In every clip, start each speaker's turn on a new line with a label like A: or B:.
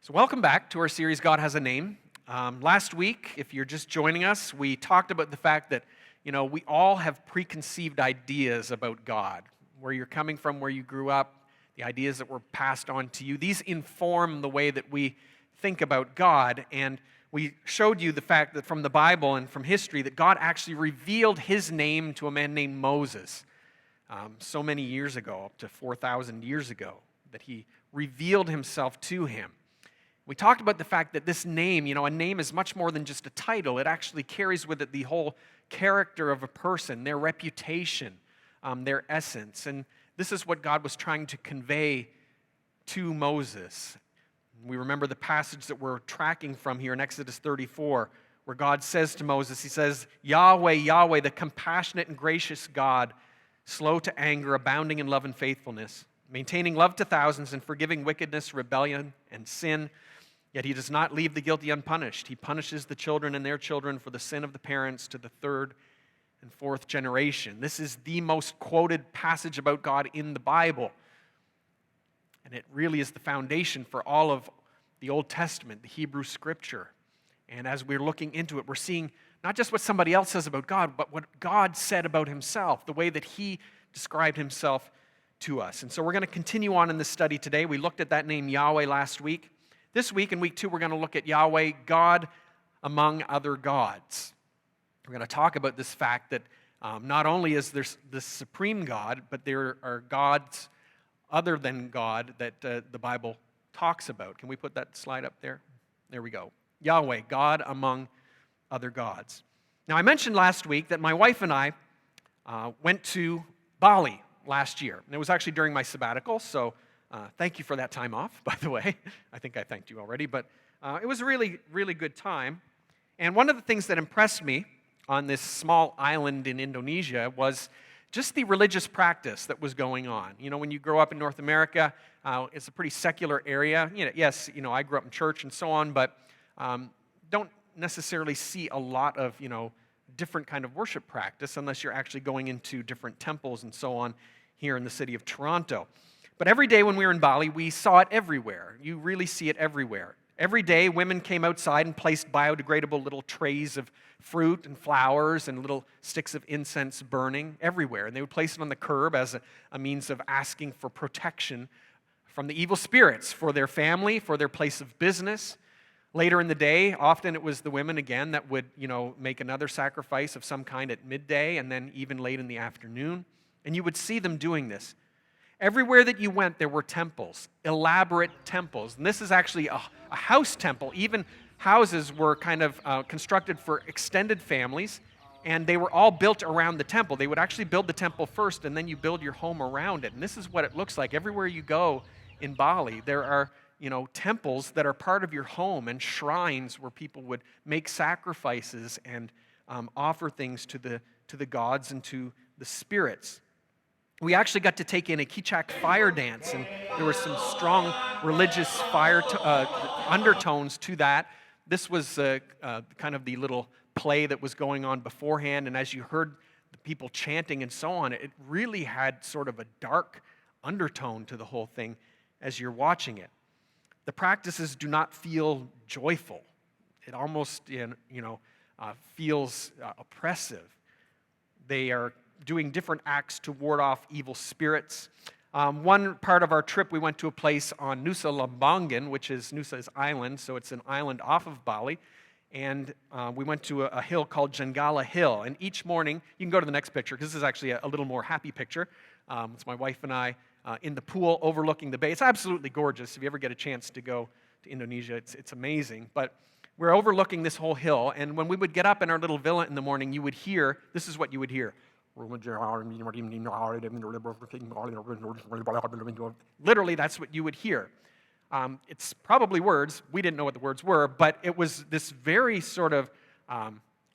A: So welcome back to our series, God Has a Name. Last week, if you're just joining us, we talked about the fact that, we all have preconceived ideas about God. Where you're coming from, where you grew up, the ideas that were passed on to you. These inform the way that we think about God. And we showed you the fact that from the Bible and from history that God actually revealed His name to a man named Moses so many years ago, up to 4,000 years ago, that He revealed Himself to him. We talked about the fact that this name, a name is much more than just a title. It actually carries with it the whole character of a person, their reputation, their essence. And this is what God was trying to convey to Moses. We remember the passage that we're tracking from here in Exodus 34, where God says to Moses, He says, Yahweh, Yahweh, the compassionate and gracious God, slow to anger, abounding in love and faithfulness, maintaining love to thousands and forgiving wickedness, rebellion, and sin. Yet He does not leave the guilty unpunished. He punishes the children and their children for the sin of the parents to the third and fourth generation. This is the most quoted passage about God in the Bible. And it really is the foundation for all of the Old Testament, the Hebrew Scripture. And as we're looking into it, we're seeing not just what somebody else says about God, but what God said about Himself, the way that He described Himself to us. And so we're going to continue on in this study today. We looked at that name Yahweh last week. This week, in week 2, we're going to look at Yahweh, God among other gods. We're going to talk about this fact that not only is there this supreme God, but there are gods other than God that the Bible talks about. Can we put that slide up there? There we go. Yahweh, God among other gods. Now, I mentioned last week that my wife and I went to Bali last year. And it was actually during my sabbatical, so thank you for that time off, by the way. I think I thanked you already, but it was a really, really good time. And one of the things that impressed me on this small island in Indonesia was just the religious practice that was going on. When you grow up in North America, it's a pretty secular area. Yes, I grew up in church and so on, but don't necessarily see a lot of, different kind of worship practice unless you're actually going into different temples and so on here in the city of Toronto. But every day when we were in Bali, we saw it everywhere. You really see it everywhere. Every day, women came outside and placed biodegradable little trays of fruit and flowers and little sticks of incense burning everywhere. And they would place it on the curb as a means of asking for protection from the evil spirits for their family, for their place of business. Later in the day, often it was the women again that would, make another sacrifice of some kind at midday and then even late in the afternoon. And you would see them doing this. Everywhere that you went, there were temples, elaborate temples. And this is actually a house temple. Even houses were kind of constructed for extended families, and they were all built around the temple. They would actually build the temple first, and then you build your home around it. And this is what it looks like. Everywhere you go in Bali, there are temples that are part of your home and shrines where people would make sacrifices and offer things to the gods and to the spirits. We actually got to take in a Kichak fire dance, and there were some strong religious fire undertones to that. This was kind of the little play that was going on beforehand, and as you heard the people chanting and so on, it really had sort of a dark undertone to the whole thing as you're watching it. The practices do not feel joyful. It almost feels oppressive. They are doing different acts to ward off evil spirits. One part of our trip, we went to a place on Nusa Lembongan, which is Nusa's island, so it's an island off of Bali, and we went to a hill called Jenggala Hill, and each morning, you can go to the next picture, because this is actually a little more happy picture. It's my wife and I in the pool overlooking the bay. It's absolutely gorgeous. If you ever get a chance to go to Indonesia, it's amazing, but we're overlooking this whole hill, and when we would get up in our little villa in the morning, you would hear, this is what you would hear. Literally, that's what you would hear. It's probably words. We didn't know what the words were, but it was this very sort of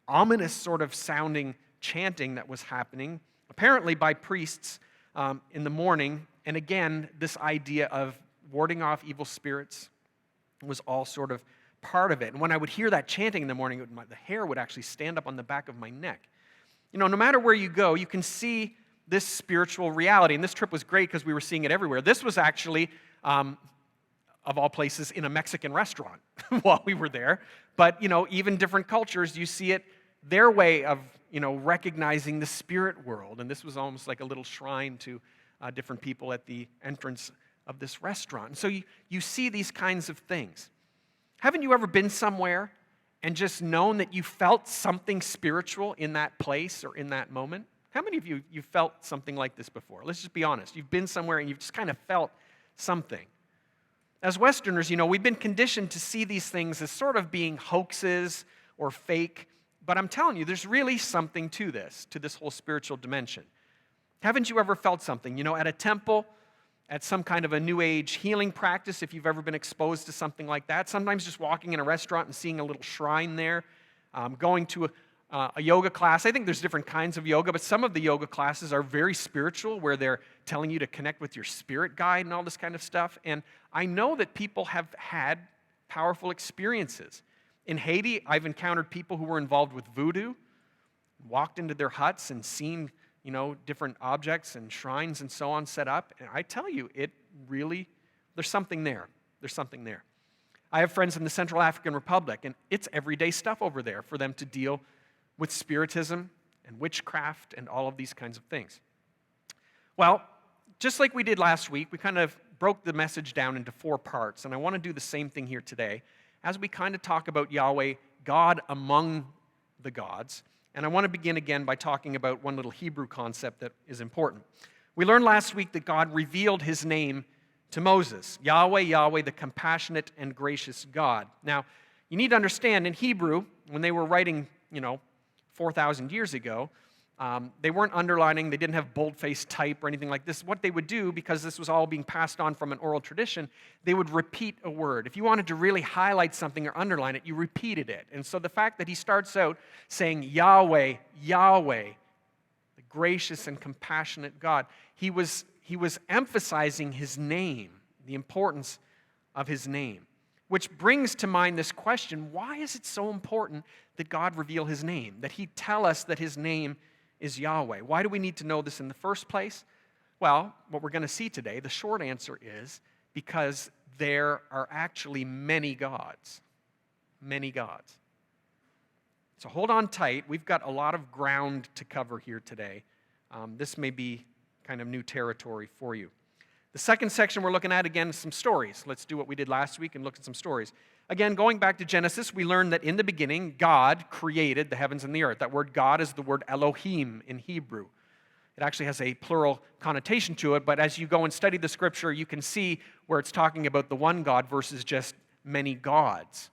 A: ominous sort of sounding chanting that was happening, apparently by priests in the morning. And again, this idea of warding off evil spirits was all sort of part of it. And when I would hear that chanting in the morning, the hair would actually stand up on the back of my neck. No matter where you go, you can see this spiritual reality. And this trip was great because we were seeing it everywhere. This was actually a of all places, in a Mexican restaurant while we were there. But, even different cultures, you see it, their way of, recognizing the spirit world. And this was almost like a little shrine to different people at the entrance of this restaurant. And so you see these kinds of things. Haven't you ever been somewhere and just known that you felt something spiritual in that place or in that moment? How many of you felt something like this before? Let's just be honest. You've been somewhere and you've just kind of felt something. As Westerners, we've been conditioned to see these things as sort of being hoaxes or fake, but I'm telling you, there's really something to this whole spiritual dimension. Haven't you ever felt something, at a temple, at some kind of a New Age healing practice, if you've ever been exposed to something like that? Sometimes just walking in a restaurant and seeing a little shrine there, going to a yoga class. I think there's different kinds of yoga, but some of the yoga classes are very spiritual, where they're telling you to connect with your spirit guide and all this kind of stuff. And I know that people have had powerful experiences. In Haiti, I've encountered people who were involved with voodoo, walked into their huts and seen, different objects and shrines and so on set up. And I tell you, there's something there. There's something there. I have friends in the Central African Republic, and it's everyday stuff over there for them to deal with spiritism and witchcraft and all of these kinds of things. Well, just like we did last week, we kind of broke the message down into 4 parts, and I want to do the same thing here today as we kind of talk about Yahweh, God among the gods. And I want to begin again by talking about one little Hebrew concept that is important. We learned last week that God revealed his name to Moses. Yahweh, Yahweh, the compassionate and gracious God. Now, you need to understand, in Hebrew, when they were writing, 4,000 years ago, they weren't underlining, they didn't have bold-faced type or anything like this. What they would do, because this was all being passed on from an oral tradition, they would repeat a word. If you wanted to really highlight something or underline it, you repeated it. And so the fact that he starts out saying, Yahweh, Yahweh, the gracious and compassionate God, he was emphasizing his name, the importance of his name. Which brings to mind this question, why is it so important that God reveal his name, that he tell us that his name is Yahweh? Why do we need to know this in the first place? Well, what we're going to see today, the short answer is because there are actually many gods. Many gods. So hold on tight. We've got a lot of ground to cover here today. This may be kind of new territory for you. The second section we're looking at, again, some stories. Let's do what we did last week and look at some stories. Again, going back to Genesis, we learned that in the beginning, God created the heavens and the earth. That word God is the word Elohim in Hebrew. It actually has a plural connotation to it, but as you go and study the scripture, you can see where it's talking about the one God versus just many gods.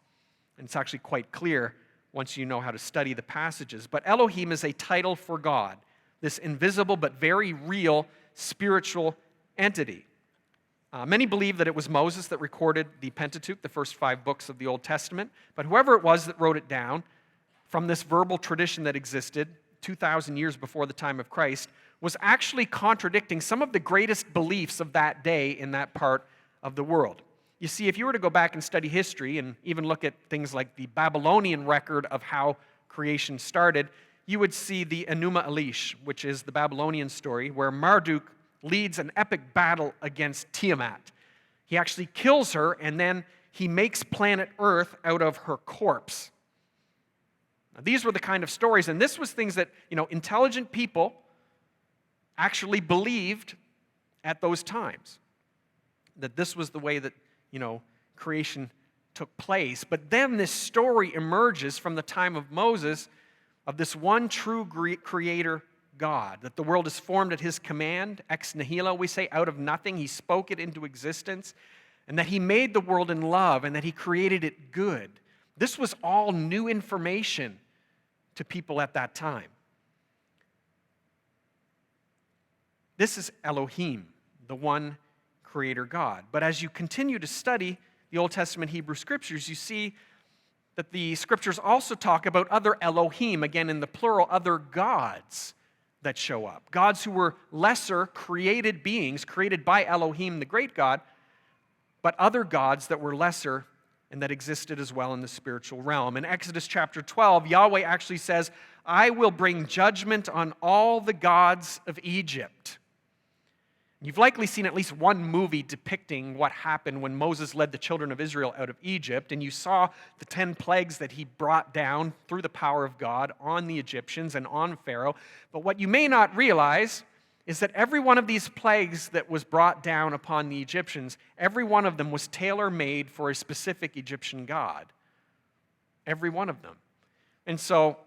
A: And it's actually quite clear once you know how to study the passages. But Elohim is a title for God, this invisible but very real spiritual entity. Many believe that it was Moses that recorded the Pentateuch, the first 5 books of the Old Testament. But whoever it was that wrote it down, from this verbal tradition that existed 2,000 years before the time of Christ, was actually contradicting some of the greatest beliefs of that day in that part of the world. You see, if you were to go back and study history and even look at things like the Babylonian record of how creation started, you would see the Enuma Elish, which is the Babylonian story, where Marduk leads an epic battle against Tiamat. He actually kills her, and then he makes planet Earth out of her corpse. Now, these were the kind of stories, and this was things that, intelligent people actually believed at those times, that this was the way that, creation took place. But then this story emerges from the time of Moses of this one true creator God, that the world is formed at his command, ex nihilo, we say, out of nothing. He spoke it into existence, and that he made the world in love, and that he created it good. This was all new information to people at that time. This is Elohim, the one creator God. But as you continue to study the Old Testament Hebrew Scriptures, you see that the Scriptures also talk about other Elohim, again in the plural, other gods that show up. Gods who were lesser created beings, created by Elohim, the great God, but other gods that were lesser and that existed as well in the spiritual realm. In Exodus chapter 12, Yahweh actually says, I will bring judgment on all the gods of Egypt. You've likely seen at least one movie depicting what happened when Moses led the children of Israel out of Egypt, and you saw the 10 plagues that he brought down through the power of God on the Egyptians and on Pharaoh. But what you may not realize is that every one of these plagues that was brought down upon the Egyptians, every one of them was tailor-made for a specific Egyptian god. Every one of them. And so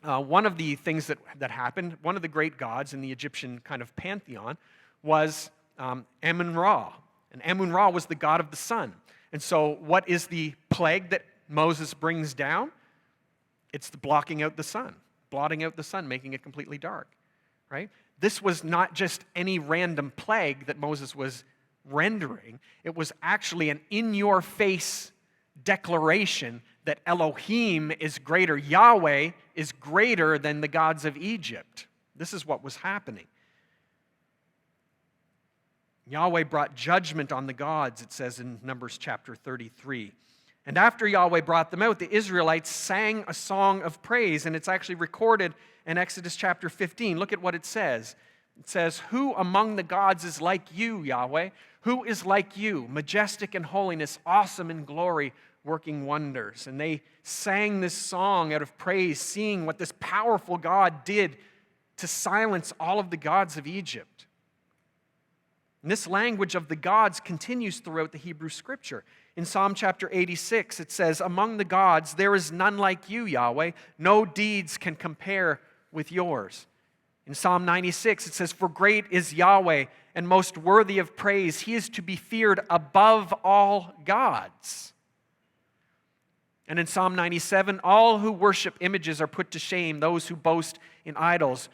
A: one of the things that happened, one of the great gods in the Egyptian kind of pantheon was Amun-Ra. And Amun-Ra was the god of the sun. And so what is the plague that Moses brings down? It's the blotting out the sun, making it completely dark, right? This was not just any random plague that Moses was rendering. It was actually an in-your-face declaration that Elohim is greater, Yahweh is greater than the gods of Egypt. This is what was happening. Yahweh brought judgment on the gods, it says in Numbers chapter 33. And after Yahweh brought them out, the Israelites sang a song of praise, and it's actually recorded in Exodus chapter 15. Look at what it says. It says, "Who among the gods is like you, Yahweh? Who is like you, majestic in holiness, awesome in glory, working wonders?" And they sang this song out of praise, seeing what this powerful God did to silence all of the gods of Egypt. And this language of the gods continues throughout the Hebrew Scripture. In Psalm chapter 86, it says, "Among the gods there is none like you, Yahweh. No deeds can compare with yours." In Psalm 96, it says, "For great is Yahweh and most worthy of praise. He is to be feared above all gods." And in Psalm 97, "All who worship images are put to shame, those who boast in idols.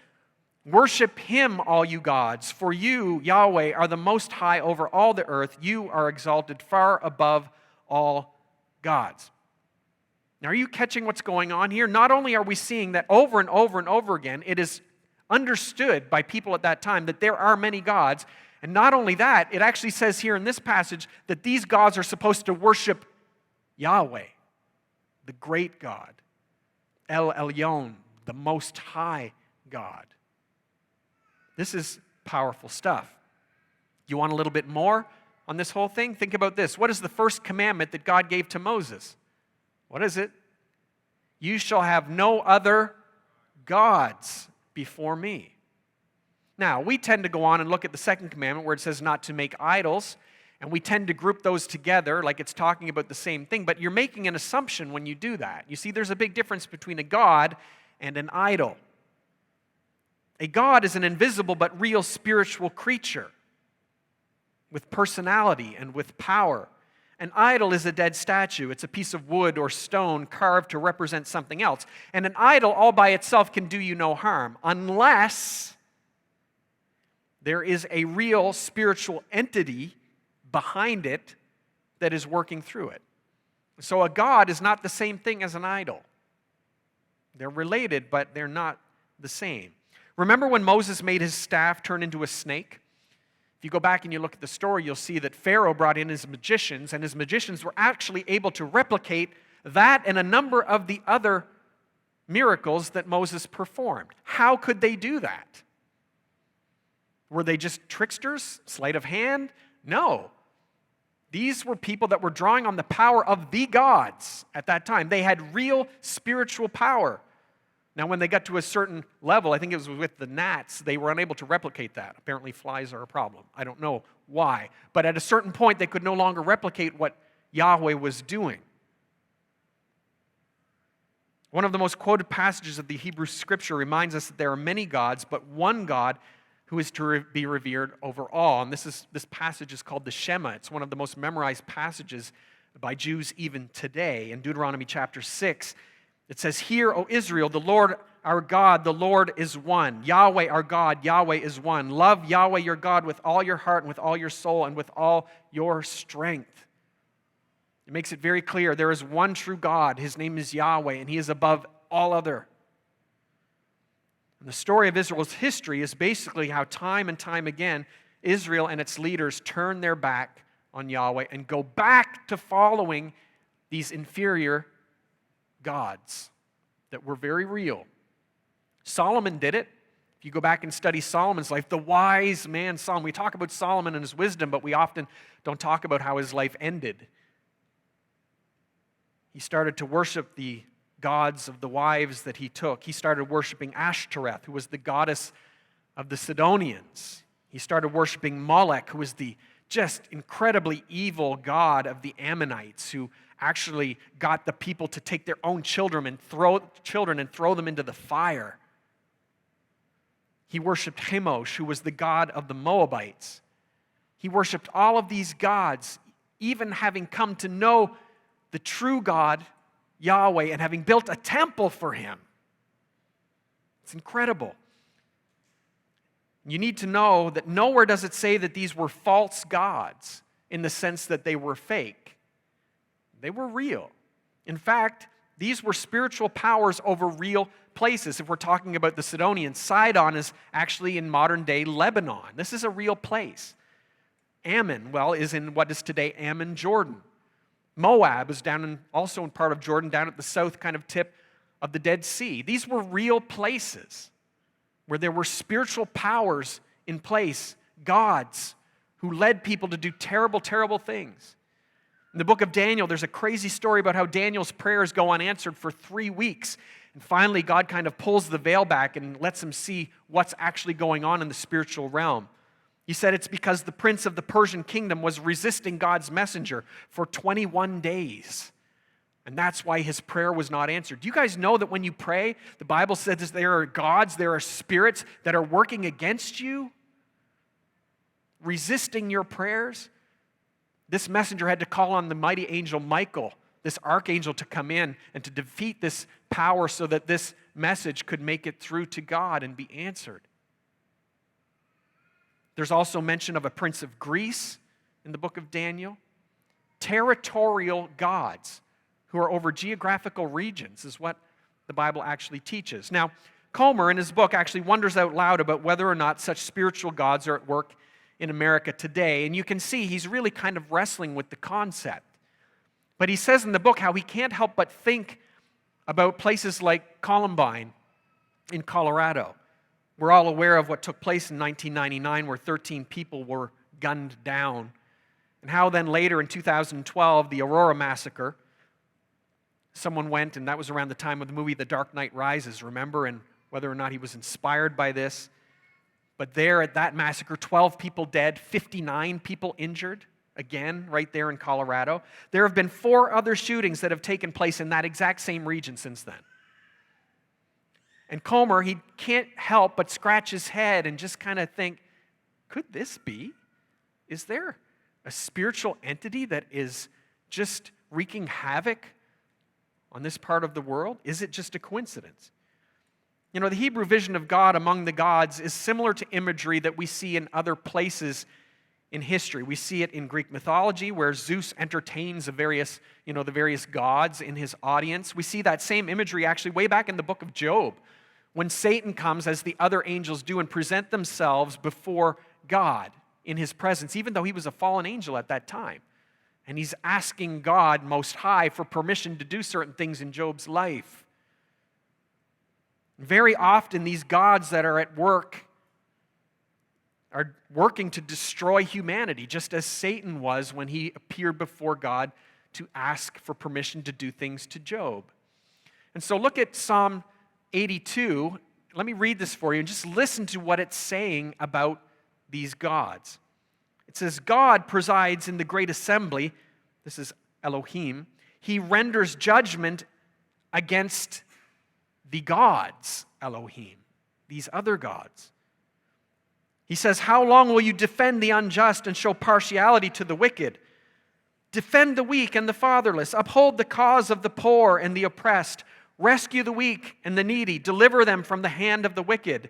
A: Worship him, all you gods, for you, Yahweh, are the most high over all the earth. You are exalted far above all gods." Now, are you catching what's going on here? Not only are we seeing that over and over and over again, it is understood by people at that time that there are many gods. And not only that, it actually says here in this passage that these gods are supposed to worship Yahweh, the great God, El Elyon, the most high God. This is powerful stuff. You want a little bit more on this whole thing? Think about this. What is the first commandment that God gave to Moses? What is it? "You shall have no other gods before me." Now, we tend to go on and look at the second commandment where it says not to make idols, and we tend to group those together like it's talking about the same thing, but you're making an assumption when you do that. You see, there's a big difference between a god and an idol. A god is an invisible but real spiritual creature with personality and with power. An idol is a dead statue. It's a piece of wood or stone carved to represent something else. And an idol all by itself can do you no harm unless there is a real spiritual entity behind it that is working through it. So a god is not the same thing as an idol. They're related, but they're not the same. Remember when Moses made his staff turn into a snake? If you go back and you look at the story, you'll see that Pharaoh brought in his magicians, and his magicians were actually able to replicate that and a number of the other miracles that Moses performed. How could they do that? Were they just tricksters, sleight of hand? No. These were people that were drawing on the power of the gods at that time. They had real spiritual power. Now, when they got to a certain level, I think it was with the gnats, they were unable to replicate that. Apparently, flies are a problem. I don't know why. But at a certain point, they could no longer replicate what Yahweh was doing. One of the most quoted passages of the Hebrew Scripture reminds us that there are many gods, but one God who is to be revered over all. And this passage is called the Shema. It's one of the most memorized passages by Jews even today. In Deuteronomy chapter 6, it says, "Hear, O Israel, the Lord our God, the Lord is one. Yahweh our God, Yahweh is one. Love Yahweh your God with all your heart and with all your soul and with all your strength." It makes it very clear there is one true God. His name is Yahweh, and He is above all other. And the story of Israel's history is basically how time and time again Israel and its leaders turn their back on Yahweh and go back to following these inferior gods that were very real. Solomon did it. If you go back and study Solomon's life, the wise man Solomon, we talk about Solomon and his wisdom, but we often don't talk about how his life ended. He started to worship the gods of the wives that he took. He started worshiping Ashtoreth, who was the goddess of the Sidonians. He started worshiping Molech, who was the just incredibly evil god of the Ammonites, who actually got the people to take their own children and throw them into the fire. He worshiped Chemosh, who was the god of the Moabites. He worshiped all of these gods, even having come to know the true God, Yahweh, and having built a temple for him. It's incredible. You need to know that nowhere does it say that these were false gods in the sense that they were fake. They were real. In fact, these were spiritual powers over real places. If we're talking about the Sidonians, Sidon is actually in modern-day Lebanon. This is a real place. Ammon, is in what is today Ammon, Jordan. Moab is also in part of Jordan, down at the south kind of tip of the Dead Sea. These were real places where there were spiritual powers in place, gods who led people to do terrible, terrible things. In the book of Daniel, there's a crazy story about how Daniel's prayers go unanswered for 3 weeks. And finally, God kind of pulls the veil back and lets him see what's actually going on in the spiritual realm. He said it's because the prince of the Persian kingdom was resisting God's messenger for 21 days. And that's why his prayer was not answered. Do you guys know that when you pray, the Bible says there are gods, there are spirits that are working against you, resisting your prayers? This messenger had to call on the mighty angel Michael, this archangel, to come in and to defeat this power so that this message could make it through to God and be answered. There's also mention of a prince of Greece in the book of Daniel. Territorial gods who are over geographical regions is what the Bible actually teaches. Now, Comer in his book actually wonders out loud about whether or not such spiritual gods are at work in America today. And you can see he's really kind of wrestling with the concept. But he says in the book how he can't help but think about places like Columbine in Colorado. We're all aware of what took place in 1999 where 13 people were gunned down. And how then later in 2012, the Aurora massacre, someone went, and that was around the time of the movie The Dark Knight Rises, remember, and whether or not he was inspired by this. But there at that massacre, 12 people dead, 59 people injured, again, right there in Colorado. There have been 4 other shootings that have taken place in that exact same region since then. And Comer, he can't help but scratch his head and just kind of think, could this be? Is there a spiritual entity that is just wreaking havoc on this part of the world? Is it just a coincidence? You know, the Hebrew vision of God among the gods is similar to imagery that we see in other places in history. We see it in Greek mythology where Zeus entertains the various gods in his audience. We see that same imagery actually way back in the book of Job when Satan comes, as the other angels do, and present themselves before God in his presence, even though he was a fallen angel at that time. And he's asking God Most High for permission to do certain things in Job's life. Very often, these gods that are at work are working to destroy humanity, just as Satan was when he appeared before God to ask for permission to do things to Job. And so look at Psalm 82. Let me read this for you and just listen to what it's saying about these gods. It says, God presides in the great assembly. This is Elohim. He renders judgment against the gods, Elohim, these other gods. He says, how long will you defend the unjust and show partiality to the wicked? Defend the weak and the fatherless. Uphold the cause of the poor and the oppressed. Rescue the weak and the needy. Deliver them from the hand of the wicked.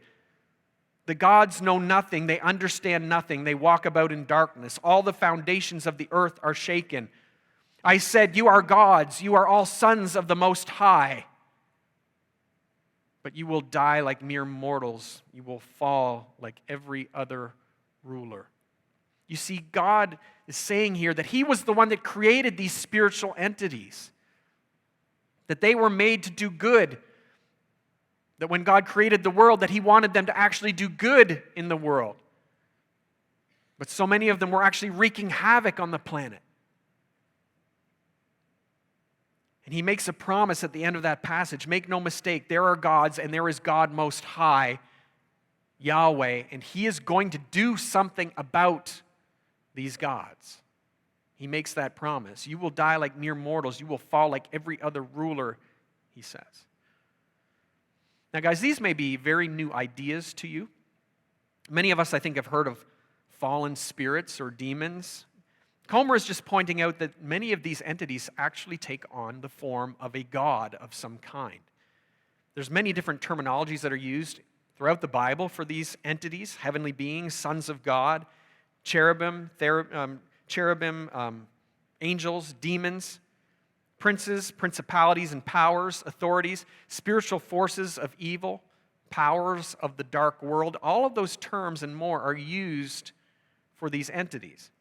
A: The gods know nothing. They understand nothing. They walk about in darkness. All the foundations of the earth are shaken. I said, you are gods. You are all sons of the Most High. But you will die like mere mortals. You will fall like every other ruler. You see, God is saying here that He was the one that created these spiritual entities, that they were made to do good, That when God created the world, that he wanted them to actually do good in the world. But so many of them were actually wreaking havoc on the planet. And he makes a promise at the end of that passage. Make no mistake, there are gods, and there is God Most High, Yahweh, and he is going to do something about these gods. He makes that promise. You will die like mere mortals. You will fall like every other ruler, he says. Now, guys, these may be very new ideas to you. Many of us, I think, have heard of fallen spirits or demons. Comer is just pointing out that many of these entities actually take on the form of a god of some kind. There's many different terminologies that are used throughout the Bible for these entities: heavenly beings, sons of God, cherubim, angels, demons, princes, principalities and powers, authorities, spiritual forces of evil, powers of the dark world. All of those terms and more are used for these entities.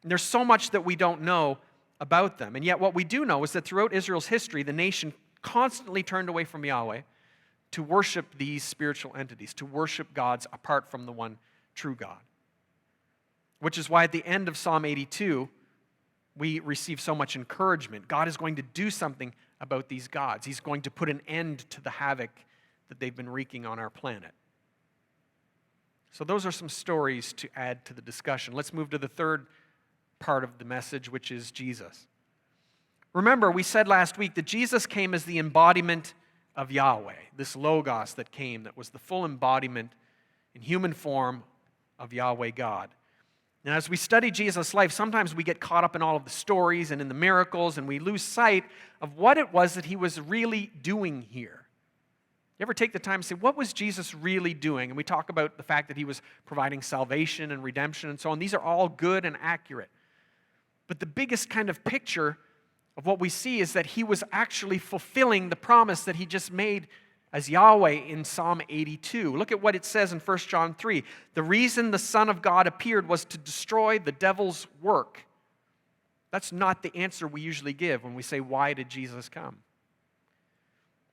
A: And there's so much that we don't know about them. And yet what we do know is that throughout Israel's history, the nation constantly turned away from Yahweh to worship these spiritual entities, to worship gods apart from the one true God. Which is why at the end of Psalm 82, we receive so much encouragement. God is going to do something about these gods. He's going to put an end to the havoc that they've been wreaking on our planet. So those are some stories to add to the discussion. Let's move to the third part of the message, which is Jesus. Remember, we said last week that Jesus came as the embodiment of Yahweh, this Logos that came, that was the full embodiment in human form of Yahweh God. And as we study Jesus' life, sometimes we get caught up in all of the stories and in the miracles, and we lose sight of what it was that he was really doing here. You ever take the time to say, what was Jesus really doing? And we talk about the fact that he was providing salvation and redemption and so on. These are all good and accurate. But the biggest kind of picture of what we see is that he was actually fulfilling the promise that he just made as Yahweh in Psalm 82. Look at what it says in 1 John 3. The reason the Son of God appeared was to destroy the devil's work. That's not the answer we usually give when we say, why did Jesus come?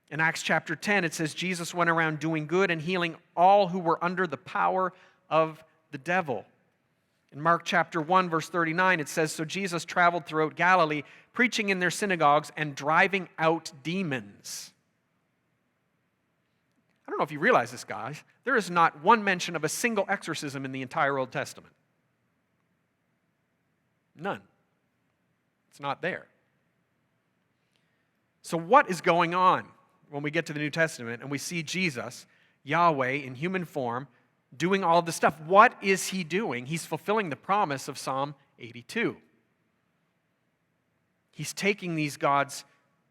A: In Acts chapter 10, it says, Jesus went around doing good and healing all who were under the power of the devil. In Mark chapter 1, verse 39, it says, so Jesus traveled throughout Galilee, preaching in their synagogues and driving out demons. I don't know if you realize this, guys. There is not one mention of a single exorcism in the entire Old Testament. None. It's not there. So what is going on when we get to the New Testament and we see Jesus, Yahweh in human form, doing all of this stuff? What is he doing? He's fulfilling the promise of Psalm 82. He's taking these gods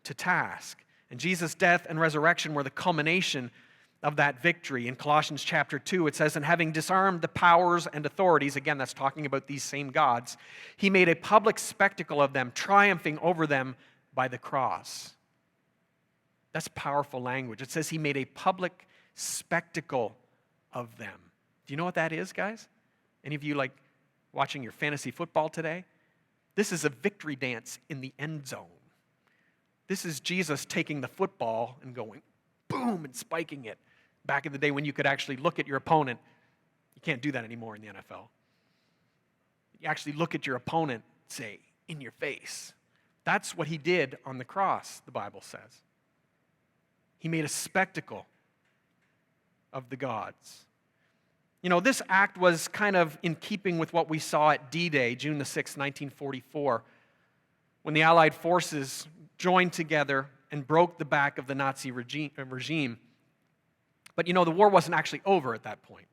A: to task. And Jesus' death and resurrection were the culmination of that victory. In Colossians chapter 2, it says, and having disarmed the powers and authorities, again, that's talking about these same gods, he made a public spectacle of them, triumphing over them by the cross. That's powerful language. It says he made a public spectacle of them. Do you know what that is, guys? Any of you like watching your fantasy football today? This is a victory dance in the end zone. This is Jesus taking the football and going boom and spiking it. Back in the day when you could actually look at your opponent, you can't do that anymore in the NFL. You actually look at your opponent, say, in your face. That's what he did on the cross, the Bible says. He made a spectacle of the gods. You know, this act was kind of in keeping with what we saw at D-Day, June the 6th, 1944, when the Allied forces joined together and broke the back of the Nazi regime. But, you know, the war wasn't actually over at that point.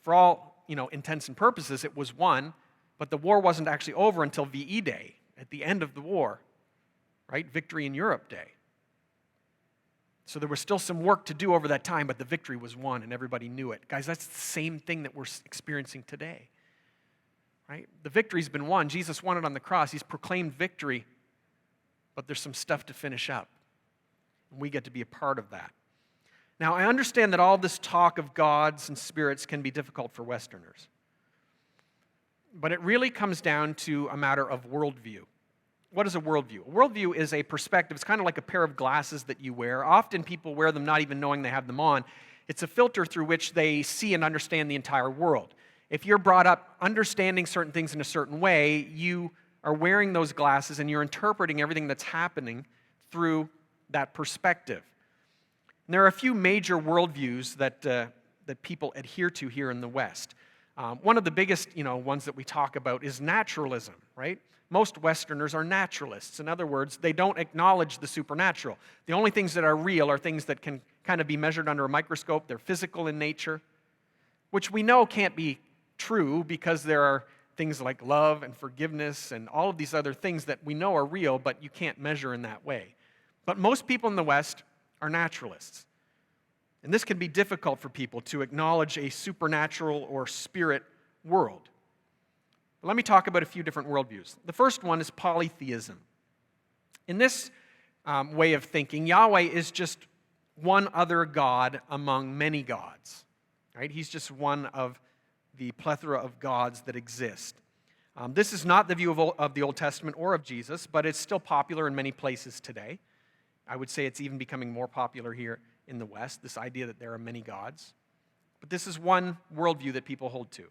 A: For all, intents and purposes, it was won, but the war wasn't actually over until VE Day, at the end of the war, right? Victory in Europe Day. So there was still some work to do over that time, but the victory was won and everybody knew it. Guys, that's the same thing that we're experiencing today, right? The victory's been won. Jesus won it on the cross. He's proclaimed victory, but there's some stuff to finish up. And we get to be a part of that. Now, I understand that all this talk of gods and spirits can be difficult for Westerners. But it really comes down to a matter of worldview. what is a worldview? A worldview is a perspective. It's kind of like a pair of glasses that you wear. Often people wear them not even knowing they have them on. It's a filter through which they see and understand the entire world. If you're brought up understanding certain things in a certain way, you are wearing those glasses and you're interpreting everything that's happening through that perspective. And there are a few major worldviews that people adhere to here in the West. One of the biggest, ones that we talk about is naturalism, right? Most Westerners are naturalists. In other words, they don't acknowledge the supernatural. The only things that are real are things that can kind of be measured under a microscope. They're physical in nature, which we know can't be true because there are things like love and forgiveness and all of these other things that we know are real, but you can't measure in that way. But most people in the West are naturalists. And this can be difficult for people to acknowledge a supernatural or spirit world. But let me talk about a few different worldviews. The first one is polytheism. In this way of thinking, Yahweh is just one other God among many gods. Right? He's just one of the plethora of gods that exist. This is not the view of the Old Testament or of Jesus, but it's still popular in many places today. I would say it's even becoming more popular here in the West, this idea that there are many gods. But this is one worldview that people hold to.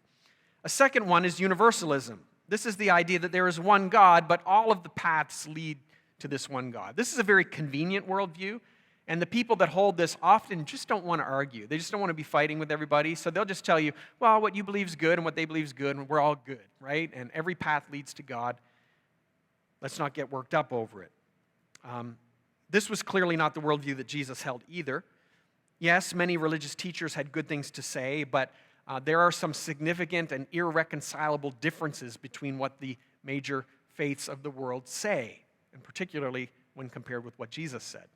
A: A second one is universalism. This is the idea that there is one God, but all of the paths lead to this one God. This is a very convenient worldview, and the people that hold this often just don't want to argue. They just don't want to be fighting with everybody, so they'll just tell you, well, what you believe is good and what they believe is good, and we're all good, right? And every path leads to God. Let's not get worked up over it. This was clearly not the worldview that Jesus held either. Yes, many religious teachers had good things to say, but there are some significant and irreconcilable differences between what the major faiths of the world say, and particularly when compared with what Jesus said.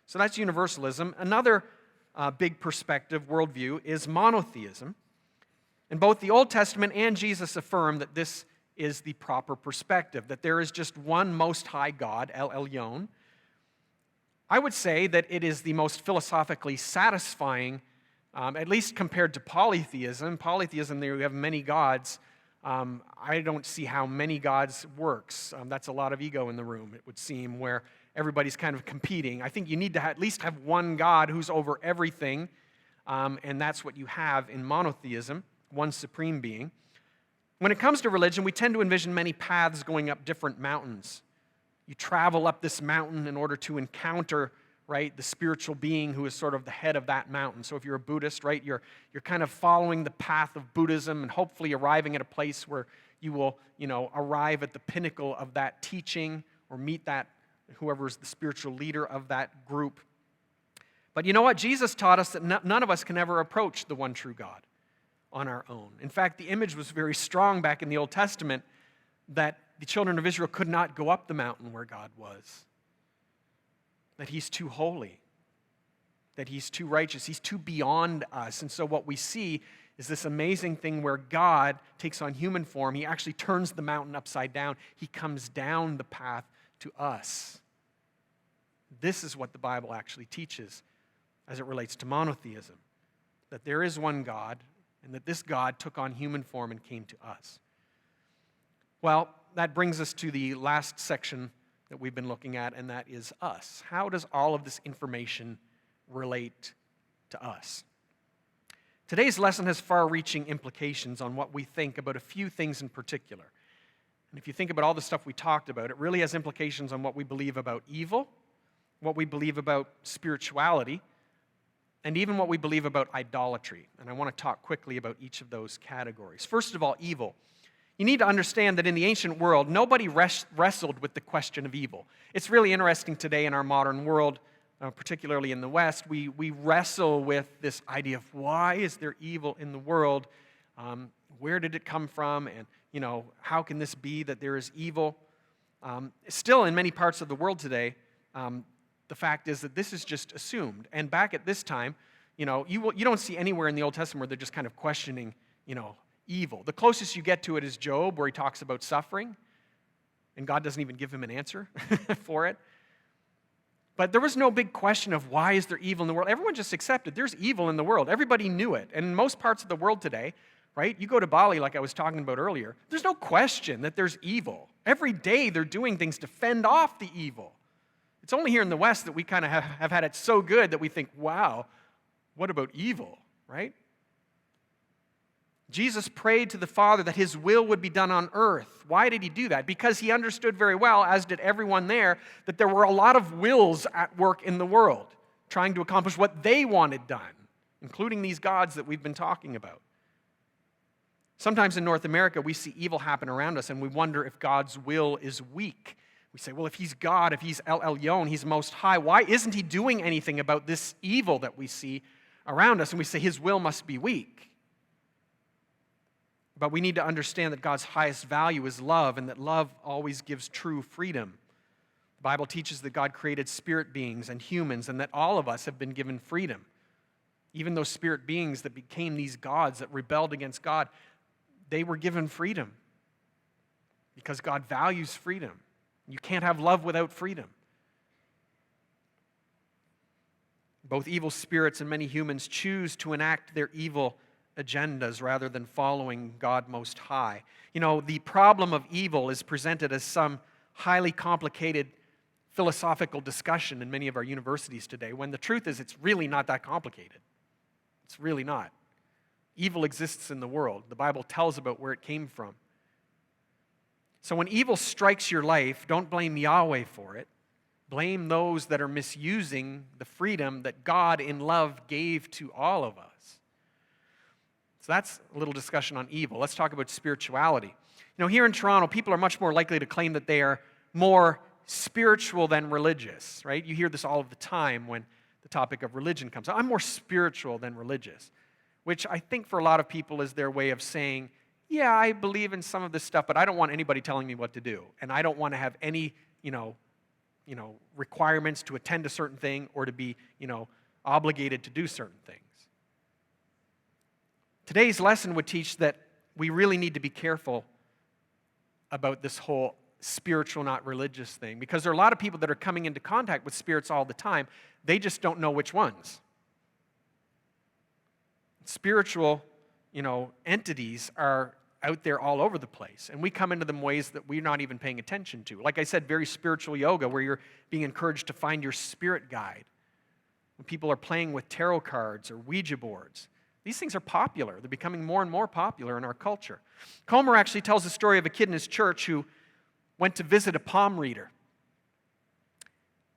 A: So that's universalism. Another big perspective, worldview, is monotheism. And both the Old Testament and Jesus affirm that this is the proper perspective, that there is just one Most High God, El Elyon. I would say that it is the most philosophically satisfying, at least compared to polytheism. Polytheism, there you have many gods. I don't see how many gods works. That's a lot of ego in the room, it would seem, where everybody's kind of competing. I think you need to at least have one God who's over everything, and that's what you have in monotheism, one supreme being. When it comes to religion, we tend to envision many paths going up different mountains. You travel up this mountain in order to encounter, right, the spiritual being who is sort of the head of that mountain. So if you're a Buddhist, right, you're kind of following the path of Buddhism and hopefully arriving at a place where you will, arrive at the pinnacle of that teaching or meet that whoever is the spiritual leader of that group. But you know what? Jesus taught us that none of us can ever approach the one true God on our own. In fact, the image was very strong back in the Old Testament that the children of Israel could not go up the mountain where God was. That he's too holy. That he's too righteous. He's too beyond us. And so what we see is this amazing thing where God takes on human form. He actually turns the mountain upside down. He comes down the path to us. This is what the Bible actually teaches as it relates to monotheism. That there is one God, and that this God took on human form and came to us. Well, that brings us to the last section that we've been looking at, and that is us. How does all of this information relate to us? Today's lesson has far-reaching implications on what we think about a few things in particular. And if you think about all the stuff we talked about, it really has implications on what we believe about evil, what we believe about spirituality, and even what we believe about idolatry. And I want to talk quickly about each of those categories. First of all, evil. You need to understand that in the ancient world, nobody wrestled with the question of evil. It's really interesting today in our modern world, particularly in the West, we wrestle with this idea of why is there evil in the world? Where did it come from? And, how can this be that there is evil? Still, in many parts of the world today, the fact is that this is just assumed. And back at this time, you don't see anywhere in the Old Testament where they're just kind of questioning, evil. The closest you get to it is Job, where he talks about suffering, and God doesn't even give him an answer for it. But there was no big question of why is there evil in the world. Everyone just accepted there's evil in the world. Everybody knew it. And in most parts of the world today, right? You go to Bali, like I was talking about earlier, there's no question that there's evil. Every day they're doing things to fend off the evil. It's only here in the West that we kind of have had it so good that we think, wow, what about evil, right? Jesus prayed to the Father that his will would be done on earth. Why did he do that? Because he understood very well, as did everyone there, that there were a lot of wills at work in the world trying to accomplish what they wanted done, including these gods that we've been talking about. Sometimes in North America, we see evil happen around us, and we wonder if God's will is weak. We say, well, if he's God, if he's El Elyon, he's Most High, why isn't he doing anything about this evil that we see around us? And we say his will must be weak. But we need to understand that God's highest value is love, and that love always gives true freedom. The Bible teaches that God created spirit beings and humans, and that all of us have been given freedom. Even those spirit beings that became these gods that rebelled against God, they were given freedom because God values freedom. You can't have love without freedom. Both evil spirits and many humans choose to enact their evil agendas rather than following God Most High. You know, the problem of evil is presented as some highly complicated philosophical discussion in many of our universities today, when the truth is it's really not that complicated. It's really not. Evil exists in the world. The Bible tells about where it came from. So when evil strikes your life, don't blame Yahweh for it. Blame those that are misusing the freedom that God in love gave to all of us. So that's a little discussion on evil. Let's talk about spirituality. You know, here in Toronto, people are much more likely to claim that they are more spiritual than religious, right? You hear this all of the time when the topic of religion comes up. I'm more spiritual than religious, which I think for a lot of people is their way of saying, yeah, I believe in some of this stuff, but I don't want anybody telling me what to do. And I don't want to have any, requirements to attend a certain thing or to be, obligated to do certain things. Today's lesson would teach that we really need to be careful about this whole spiritual, not religious thing, because there are a lot of people that are coming into contact with spirits all the time. They just don't know which ones. Spiritual, entities are out there all over the place, and we come into them ways that we're not even paying attention to. Like I said, very spiritual yoga, where you're being encouraged to find your spirit guide. When people are playing with tarot cards or Ouija boards, these things are popular. They're becoming more and more popular in our culture. Comer actually tells the story of a kid in his church who went to visit a palm reader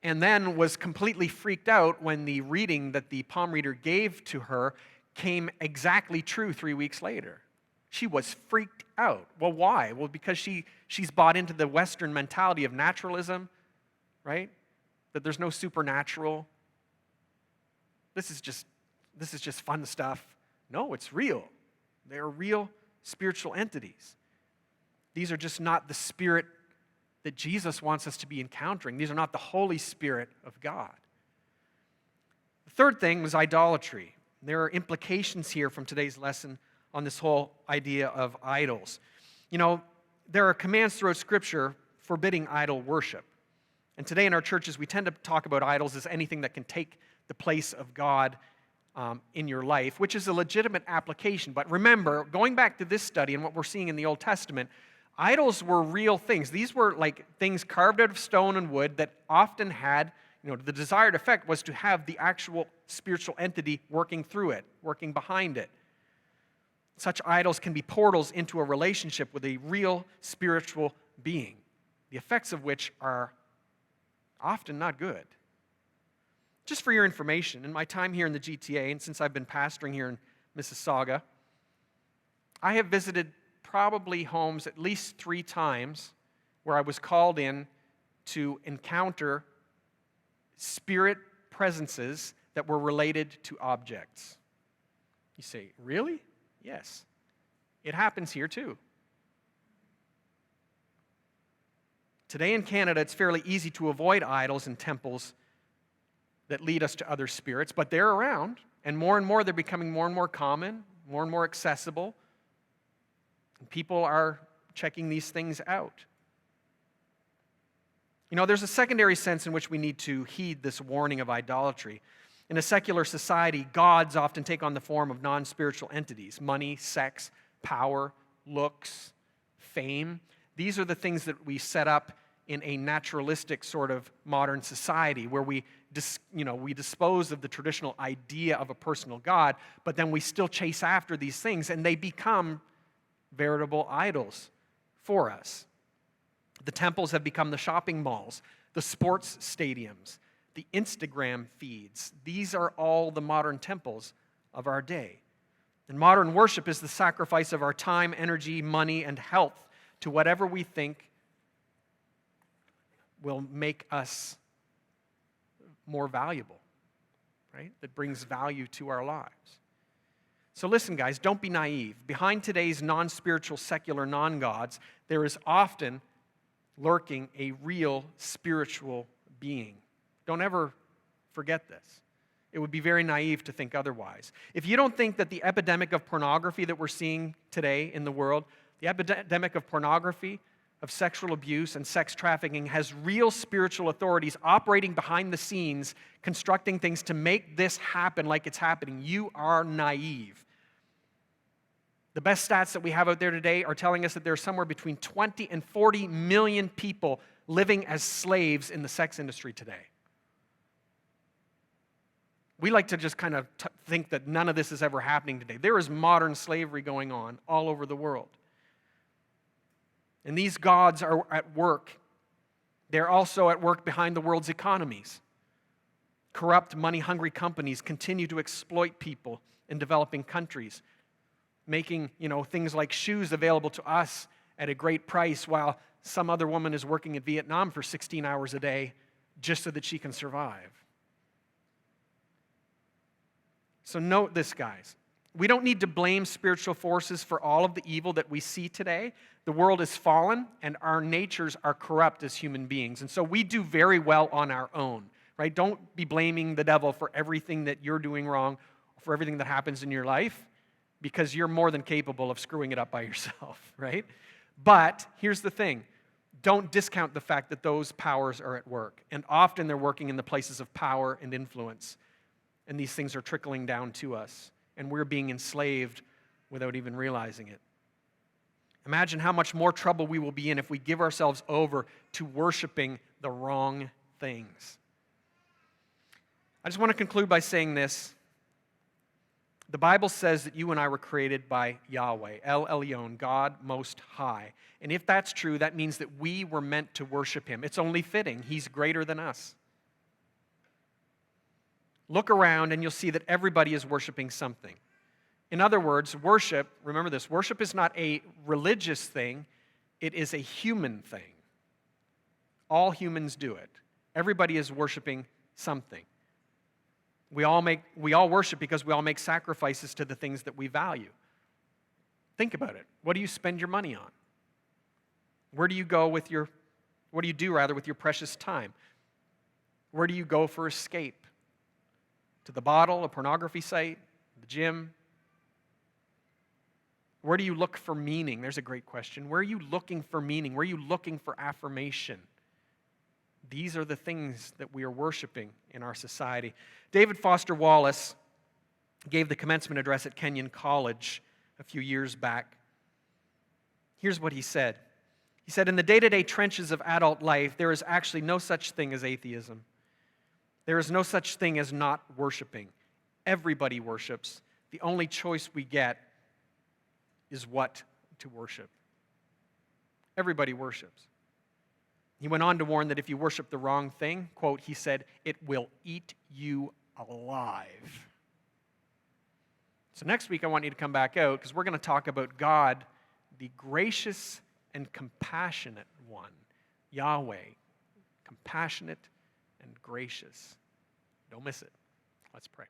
A: and then was completely freaked out when the reading that the palm reader gave to her came exactly true 3 weeks later. She was freaked out. Well, why? Well, because she's bought into the Western mentality of naturalism, right? That there's no supernatural. This is just fun stuff. No, it's real. They're real spiritual entities. These are just not the spirit that Jesus wants us to be encountering. These are not the Holy Spirit of God. The third thing was idolatry. There are implications here from today's lesson on this whole idea of idols. There are commands throughout Scripture forbidding idol worship. And today in our churches, we tend to talk about idols as anything that can take the place of God in your life, which is a legitimate application. But remember, going back to this study and what we're seeing in the Old Testament, idols were real things. These were like things carved out of stone and wood that often had, the desired effect was to have the actual spiritual entity working through it, working behind it. Such idols can be portals into a relationship with a real spiritual being, the effects of which are often not good. Just for your information, in my time here in the GTA, and since I've been pastoring here in Mississauga, I have visited probably homes at least 3 times where I was called in to encounter spirit presences that were related to objects. You say, really? Yes. It happens here too. Today in Canada, it's fairly easy to avoid idols and temples that lead us to other spirits, but they're around, and more they're becoming more and more common, more and more accessible. And people are checking these things out. There's a secondary sense in which we need to heed this warning of idolatry. In a secular society, gods often take on the form of non-spiritual entities: money, sex, power, looks, fame. These are the things that we set up in a naturalistic sort of modern society where we dispose of the traditional idea of a personal God, but then we still chase after these things, and they become veritable idols for us. The temples have become the shopping malls, the sports stadiums, the Instagram feeds. These are all the modern temples of our day. And modern worship is the sacrifice of our time, energy, money, and health to whatever we think will make us more valuable, right? That brings value to our lives. So listen, guys, don't be naive. Behind today's non-spiritual, secular non-gods, there is often lurking a real spiritual being. Don't ever forget this. It would be very naive to think otherwise. If you don't think that the epidemic of pornography that we're seeing today in the world, the epidemic of pornography, of sexual abuse and sex trafficking has real spiritual authorities operating behind the scenes, constructing things to make this happen like it's happening, you are naive. The best stats that we have out there today are telling us that there are somewhere between 20 and 40 million people living as slaves in the sex industry today. We like to just kind of think that none of this is ever happening today. There is modern slavery going on all over the world. And these gods are at work. They're also at work behind the world's economies. Corrupt, money-hungry companies continue to exploit people in developing countries, making, things like shoes available to us at a great price while some other woman is working in Vietnam for 16 hours a day just so that she can survive. So note this, guys. We don't need to blame spiritual forces for all of the evil that we see today. The world is fallen, and our natures are corrupt as human beings. And so we do very well on our own, right? Don't be blaming the devil for everything that you're doing wrong, for everything that happens in your life, because you're more than capable of screwing it up by yourself, right? But here's the thing. Don't discount the fact that those powers are at work. And often they're working in the places of power and influence. And these things are trickling down to us. And we're being enslaved without even realizing it. Imagine how much more trouble we will be in if we give ourselves over to worshiping the wrong things. I just want to conclude by saying this. The Bible says that you and I were created by Yahweh, El Elyon, God Most High. And if that's true, that means that we were meant to worship Him. It's only fitting. He's greater than us. Look around and you'll see that everybody is worshiping something. In other words, worship, remember this, worship is not a religious thing, it is a human thing. All humans do it. Everybody is worshiping something. We all worship because we all make sacrifices to the things that we value. Think about it. What do you spend your money on? What do you do with your precious time? Where do you go for escape? To the bottle, a pornography site, the gym? Where do you look for meaning? There's a great question. Where are you looking for meaning? Where are you looking for affirmation? These are the things that we are worshiping in our society. David Foster Wallace gave the commencement address at Kenyon College a few years back. Here's what he said. He said, in the day-to-day trenches of adult life, there is actually no such thing as atheism. There is no such thing as not worshiping. Everybody worships. The only choice we get is what to worship. Everybody worships. He went on to warn that if you worship the wrong thing, quote, he said, it will eat you alive. So next week I want you to come back out because we're going to talk about God, the gracious and compassionate one. Yahweh, compassionate and gracious. Don't miss it. Let's pray.